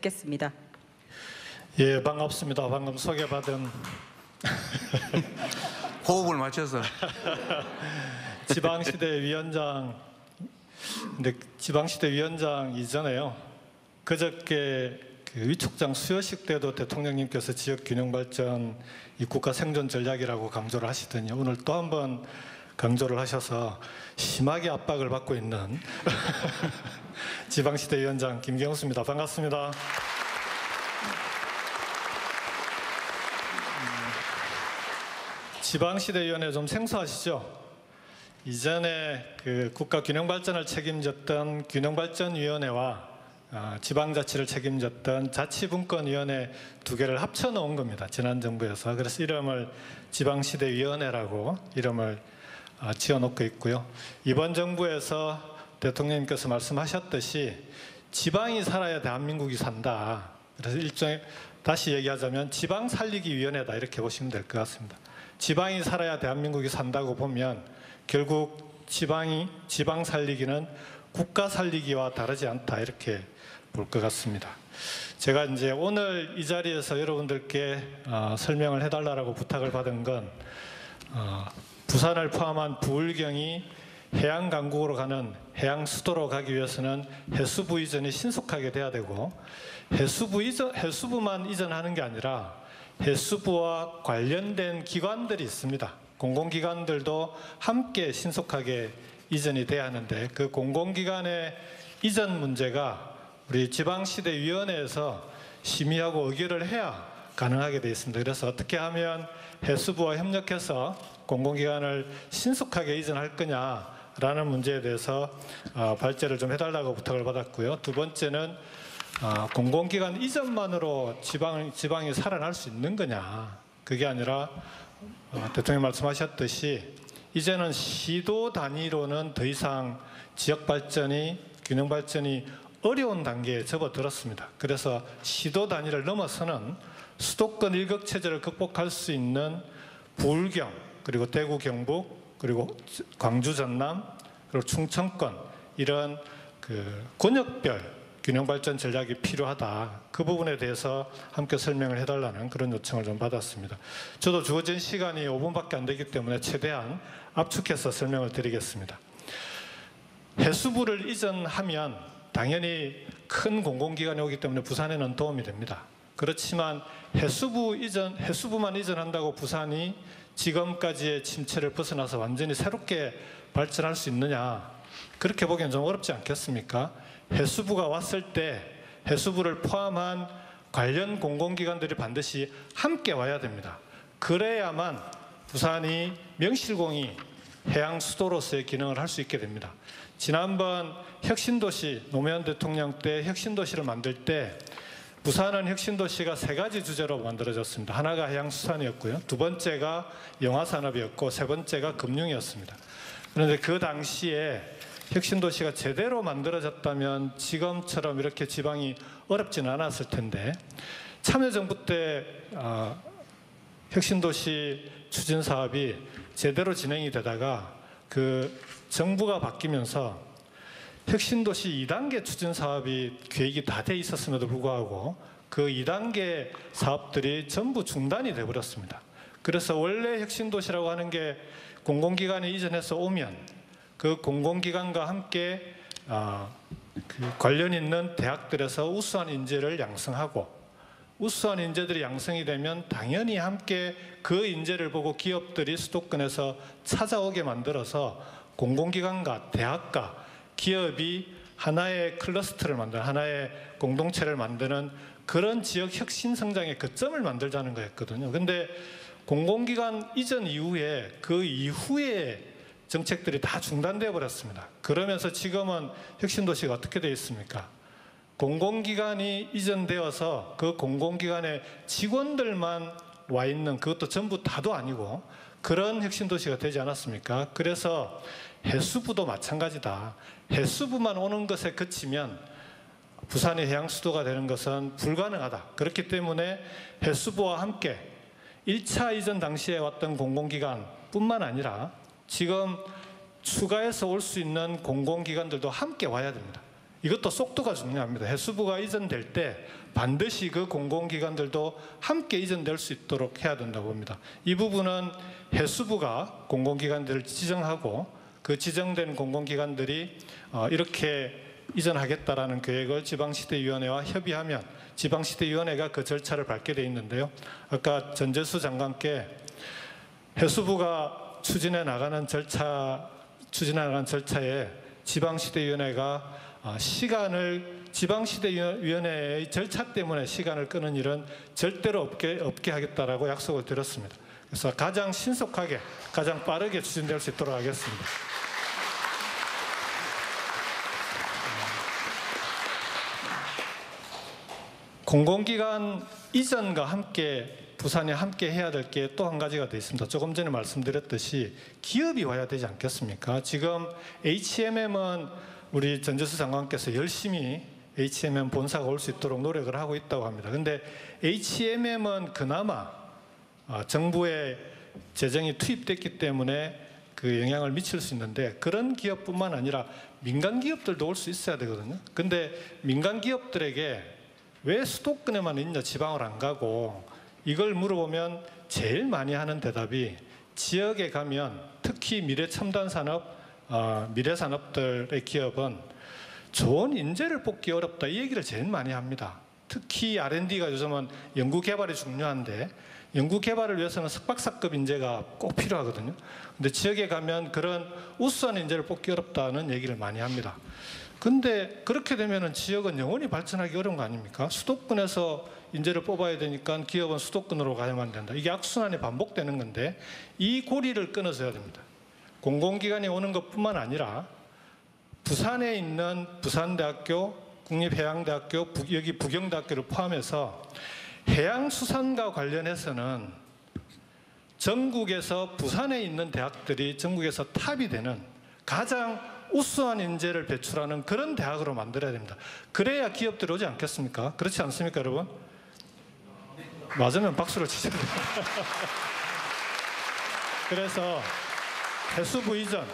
듣겠습니다. 예, 반갑습니다. 방금 소개받은 호흡을 맞춰서 지방시대 위원장. 근데 지방시대 위원장 이전에요. 그저께 그 위촉장 수여식 때도 대통령님께서 지역균형발전 이 국가 생존 전략이라고 강조를 하시더니 오늘 또 한 번 강조를 하셔서 심하게 압박을 받고 있는 지방시대 위원장 김경수입니다. 반갑습니다. 지방시대위원회 좀 생소하시죠? 이전에 그 국가균형발전을 책임졌던 균형발전위원회와 지방자치를 책임졌던 자치분권위원회 두 개를 합쳐놓은 겁니다. 지난 정부에서. 그래서 이름을 지방시대위원회라고 이름을 지어놓고 있고요. 이번 정부에서 대통령님께서 말씀하셨듯이 지방이 살아야 대한민국이 산다. 그래서 일종의 다시 얘기하자면 지방살리기위원회다 이렇게 보시면 될 것 같습니다. 지방이 살아야 대한민국이 산다고 보면 결국 지방 살리기는 국가 살리기와 다르지 않다 이렇게 볼 것 같습니다. 제가 이제 오늘 이 자리에서 여러분들께 설명을 해달라고 부탁을 받은 건 부산을 포함한 부울경이 해양 강국으로 가는 해양 수도로 가기 위해서는 해수부 이전이 신속하게 돼야 되고 해수부만 이전하는 게 아니라 해수부와 관련된 기관들이 있습니다. 공공기관들도 함께 신속하게 이전이 돼야 하는데 그 공공기관의 이전 문제가 우리 지방시대위원회에서 심의하고 의결을 해야 가능하게 되어 있습니다. 그래서 어떻게 하면 해수부와 협력해서 공공기관을 신속하게 이전할 거냐라는 문제에 대해서 발제를 좀 해달라고 부탁을 받았고요. 두 번째는 공공기관 이전만으로 지방이 살아날 수 있는 거냐. 그게 아니라 대통령 말씀하셨듯이 이제는 시도 단위로는 더 이상 지역발전이 균형발전이 어려운 단계에 접어들었습니다. 그래서 시도 단위를 넘어서는 수도권 일극체제를 극복할 수 있는 부울경 그리고 대구 경북 그리고 광주 전남 그리고 충청권 이런 그 권역별 균형발전 전략이 필요하다. 그 부분에 대해서 함께 설명을 해달라는 그런 요청을 좀 받았습니다. 저도 주어진 시간이 5분밖에 안 되기 때문에 최대한 압축해서 설명을 드리겠습니다. 해수부를 이전하면 당연히 큰 공공기관이 오기 때문에 부산에는 도움이 됩니다. 그렇지만 해수부만 이전한다고 부산이 지금까지의 침체를 벗어나서 완전히 새롭게 발전할 수 있느냐. 그렇게 보기엔 좀 어렵지 않겠습니까? 해수부가 왔을 때 해수부를 포함한 관련 공공기관들이 반드시 함께 와야 됩니다. 그래야만 부산이 명실공히 해양 수도로서의 기능을 할 수 있게 됩니다. 지난번 혁신도시 노무현 대통령 때 혁신도시를 만들 때 부산은 혁신도시가 세 가지 주제로 만들어졌습니다. 하나가 해양수산이었고요. 두 번째가 영화산업이었고 세 번째가 금융이었습니다. 그런데 그 당시에 혁신도시가 제대로 만들어졌다면 지금처럼 이렇게 지방이 어렵지는 않았을 텐데 참여정부 때 혁신도시 추진사업이 제대로 진행이 되다가 그 정부가 바뀌면서 혁신도시 2단계 추진사업이 계획이 다 돼 있었음에도 불구하고 그 2단계 사업들이 전부 중단이 돼버렸습니다. 그래서 원래 혁신도시라고 하는 게 공공기관이 이전해서 오면 그 공공기관과 함께 그 관련 있는 대학들에서 우수한 인재를 양성하고 우수한 인재들이 양성이 되면 당연히 함께 그 인재를 보고 기업들이 수도권에서 찾아오게 만들어서 공공기관과 대학과 기업이 하나의 클러스터를 만드는 하나의 공동체를 만드는 그런 지역 혁신 성장의 거점을 만들자는 거였거든요. 근데 공공기관 이전 이후에 그 이후에 정책들이 다 중단되어 버렸습니다. 그러면서 지금은 혁신도시가 어떻게 되어 있습니까? 공공기관이 이전되어서 그 공공기관의 직원들만 와 있는 그것도 전부 다도 아니고 그런 혁신도시가 되지 않았습니까? 그래서 해수부도 마찬가지다. 해수부만 오는 것에 그치면 부산이 해양수도가 되는 것은 불가능하다. 그렇기 때문에 해수부와 함께 1차 이전 당시에 왔던 공공기관 뿐만 아니라 지금 추가해서 올 수 있는 공공기관들도 함께 와야 됩니다. 이것도 속도가 중요합니다. 해수부가 이전될 때 반드시 그 공공기관들도 함께 이전될 수 있도록 해야 된다고 봅니다. 이 부분은 해수부가 공공기관들을 지정하고 그 지정된 공공기관들이 이렇게 이전하겠다라는 계획을 지방시대위원회와 협의하면 지방시대위원회가 그 절차를 밟게 돼 있는데요. 아까 전재수 장관께 해수부가 추진해 나가는 절차에 지방시대위원회가 지방시대위원회의 절차 때문에 시간을 끄는 일은 절대로 없게 하겠다라고 약속을 드렸습니다. 그래서 가장 신속하게, 가장 빠르게 추진될 수 있도록 하겠습니다. 공공기관 이전과 함께 부산이 함께 해야 될 게 또 한 가지가 더 있습니다. 조금 전에 말씀드렸듯이 기업이 와야 되지 않겠습니까? 지금 HMM은 우리 전재수 장관께서 열심히 HMM 본사가 올 수 있도록 노력을 하고 있다고 합니다. 그런데 HMM은 그나마 정부의 재정이 투입됐기 때문에 그 영향을 미칠 수 있는데 그런 기업뿐만 아니라 민간 기업들도 올 수 있어야 되거든요. 근데 민간 기업들에게 왜 수도권에만 있냐 지방을 안 가고 이걸 물어보면 제일 많이 하는 대답이 지역에 가면 특히 미래첨단산업, 미래산업들의 기업은 좋은 인재를 뽑기 어렵다 이 얘기를 제일 많이 합니다. 특히 R&D가 요즘은 연구개발이 중요한데 연구개발을 위해서는 석박사급 인재가 꼭 필요하거든요. 근데 지역에 가면 그런 우수한 인재를 뽑기 어렵다는 얘기를 많이 합니다. 근데 그렇게 되면 지역은 영원히 발전하기 어려운 거 아닙니까? 수도권에서 인재를 뽑아야 되니까 기업은 수도권으로 가야만 된다. 이게 악순환이 반복되는 건데 이 고리를 끊어서야 됩니다. 공공기관이 오는 것뿐만 아니라 부산에 있는 부산대학교, 국립해양대학교, 여기 부경대학교를 포함해서 해양수산과 관련해서는 전국에서 부산에 있는 대학들이 전국에서 탑이 되는 가장 우수한 인재를 배출하는 그런 대학으로 만들어야 됩니다. 그래야 기업들이 오지 않겠습니까? 그렇지 않습니까, 여러분? 맞으면 박수를 치셔야 됩니다. 그래서 해수부 이전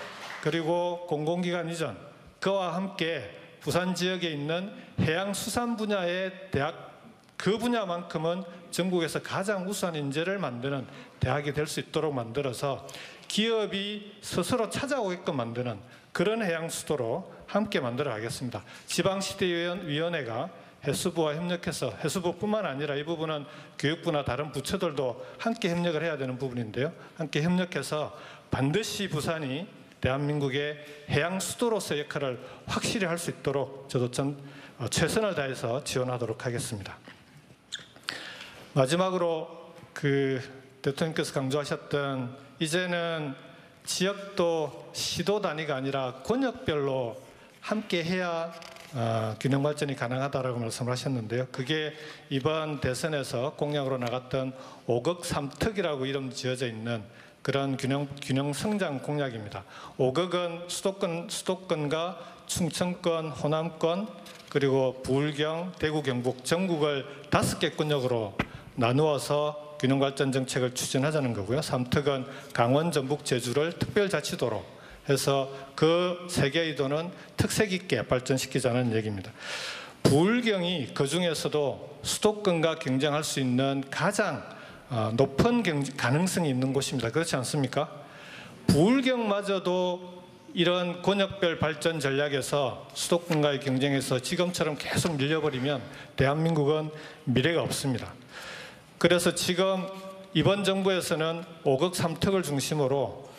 그리고 공공기관 이전 그와 함께 부산 지역에 있는 해양수산 분야의 대학 그 분야만큼은 전국에서 가장 우수한 인재를 만드는 대학이 될 수 있도록 만들어서 기업이 스스로 찾아오게끔 만드는 그런 해양수도로 함께 만들어 가겠습니다. 지방시대위원회가 해수부와 협력해서 해수부뿐만 아니라 이 부분은 교육부나 다른 부처들도 함께 협력을 해야 되는 부분인데요. 함께 협력해서 반드시 부산이 대한민국의 해양수도로서의 역할을 확실히 할 수 있도록 저도 최선을 다해서 지원하도록 하겠습니다. 마지막으로 대통령께서 강조하셨던 이제는 지역도 시도 단위가 아니라 권역별로 함께 해야 균형 발전이 가능하다라고 말씀을 하셨는데요. 그게 이번 대선에서 공약으로 나갔던 5극 3특이라고 이름 지어져 있는 그런 균형 성장 공약입니다. 5극은 수도권과 충청권, 호남권, 그리고 부울경, 대구, 경북, 전국을 5개 권역으로 나누어서 균형발전 정책을 추진하자는 거고요. 3특은 강원, 전북, 제주를 특별자치도로 해서 그 3개의 도는 특색 있게 발전시키자는 얘기입니다. 부울경이 그중에서도 수도권과 경쟁할 수 있는 가장 높은 가능성이 있는 곳입니다. 그렇지 않습니까? 부울경마저도 이런 권역별 발전 전략에서 수도권과의 경쟁에서 지금처럼 계속 밀려버리면 대한민국은 미래가 없습니다. 그래서 지금 이번 정부에서는 5극 3특을 중심으로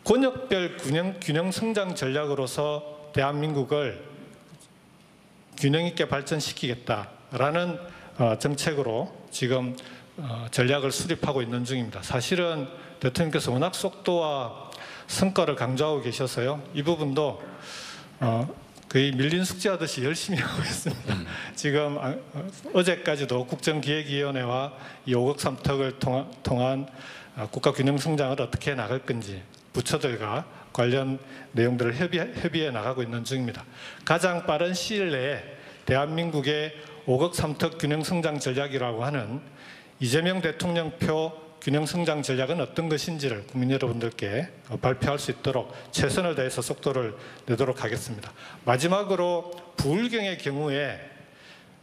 권역별 균형 성장 전략으로서 대한민국을 균형 있게 발전시키겠다라는 정책으로 지금 전략을 수립하고 있는 중입니다. 사실은 대통령께서 워낙 속도와 성과를 강조하고 계셔서요. 이 부분도 거의 밀린 숙제하듯이 열심히 하고 있습니다. 지금 어제까지도 국정기획위원회와 이 5극 3특을 통한 국가균형성장을 어떻게 나갈 건지 부처들과 관련 내용들을 협의해 나가고 있는 중입니다. 가장 빠른 시일 내에 대한민국의 5극 3특 균형성장 전략이라고 하는 이재명 대통령표 균형성장 전략은 어떤 것인지를 국민 여러분들께 발표할 수 있도록 최선을 다해서 속도를 내도록 하겠습니다. 마지막으로 부울경의 경우에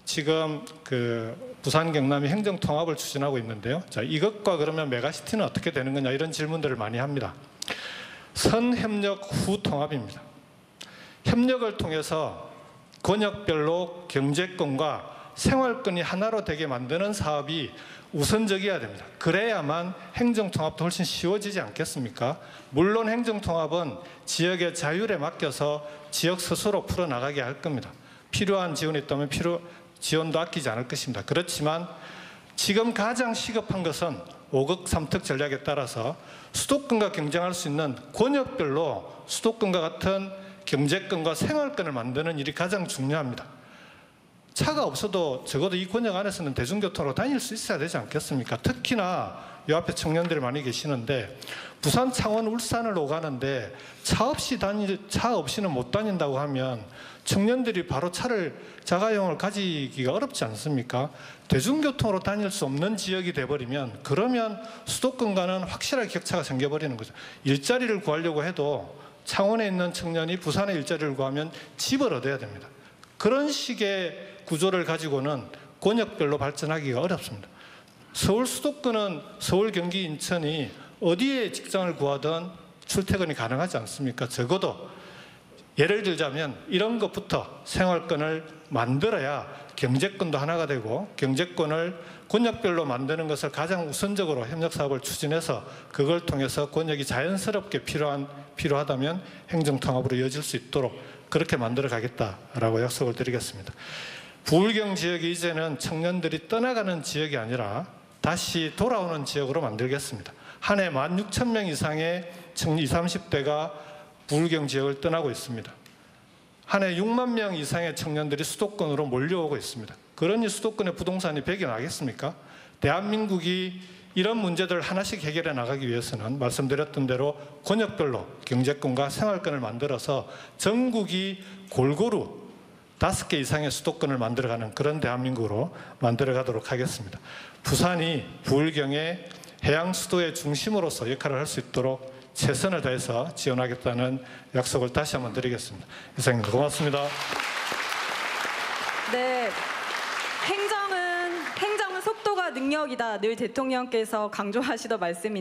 지금 그 부산 경남이 행정 통합을 추진하고 있는데요. 자, 이것과 그러면 메가시티는 어떻게 되는 거냐 이런 질문들을 많이 합니다. 선협력 후 통합입니다. 협력을 통해서 권역별로 경제권과 생활권이 하나로 되게 만드는 사업이 우선적이어야 됩니다. 그래야만 행정통합도 훨씬 쉬워지지 않겠습니까? 물론 행정통합은 지역의 자율에 맡겨서 지역 스스로 풀어나가게 할 겁니다. 필요한 지원이 있다면 지원도 아끼지 않을 것입니다. 그렇지만 지금 가장 시급한 것은 5급 3특 전략에 따라서 수도권과 경쟁할 수 있는 권역별로 수도권과 같은 경제권과 생활권을 만드는 일이 가장 중요합니다. 차가 없어도 적어도 이 권역 안에서는 대중교통으로 다닐 수 있어야 되지 않겠습니까? 특히나 이 앞에 청년들이 많이 계시는데 부산, 창원, 울산을 오가는데 차 없이는 못 다닌다고 하면 청년들이 바로 자가용을 가지기가 어렵지 않습니까? 대중교통으로 다닐 수 없는 지역이 돼버리면 그러면 수도권과는 확실하게 격차가 생겨버리는 거죠. 일자리를 구하려고 해도 창원에 있는 청년이 부산에 일자리를 구하면 집을 얻어야 됩니다. 그런 식의 구조를 가지고는 권역별로 발전하기가 어렵습니다. 서울 수도권은 서울, 경기, 인천이 어디에 직장을 구하든 출퇴근이 가능하지 않습니까? 적어도 예를 들자면 이런 것부터 생활권을 만들어야 경제권도 하나가 되고 경제권을 권역별로 만드는 것을 가장 우선적으로 협력사업을 추진해서 그걸 통해서 권역이 자연스럽게 필요하다면 행정통합으로 이어질 수 있도록 그렇게 만들어 가겠다라고 약속을 드리겠습니다. 부울경 지역이 이제는 청년들이 떠나가는 지역이 아니라 다시 돌아오는 지역으로 만들겠습니다. 한 해 16,000명 이상의 20, 30대가 부울경 지역을 떠나고 있습니다. 한 해 6만 명 이상의 청년들이 수도권으로 몰려오고 있습니다. 그러니 수도권의 부동산이 배겨나겠습니까? 대한민국이 이런 문제들을 하나씩 해결해 나가기 위해서는 말씀드렸던 대로 권역별로 경제권과 생활권을 만들어서 전국이 골고루 5개 이상의 수도권을 만들어가는 그런 대한민국으로 만들어가도록 하겠습니다. 부산이 부울경의 해양 수도의 중심으로서 역할을 할 수 있도록 최선을 다해서 지원하겠다는 약속을 다시 한번 드리겠습니다. 이상입니다. 고맙습니다. 네, 행정은 속도가 능력이다. 늘 대통령께서 강조하시던 말씀인데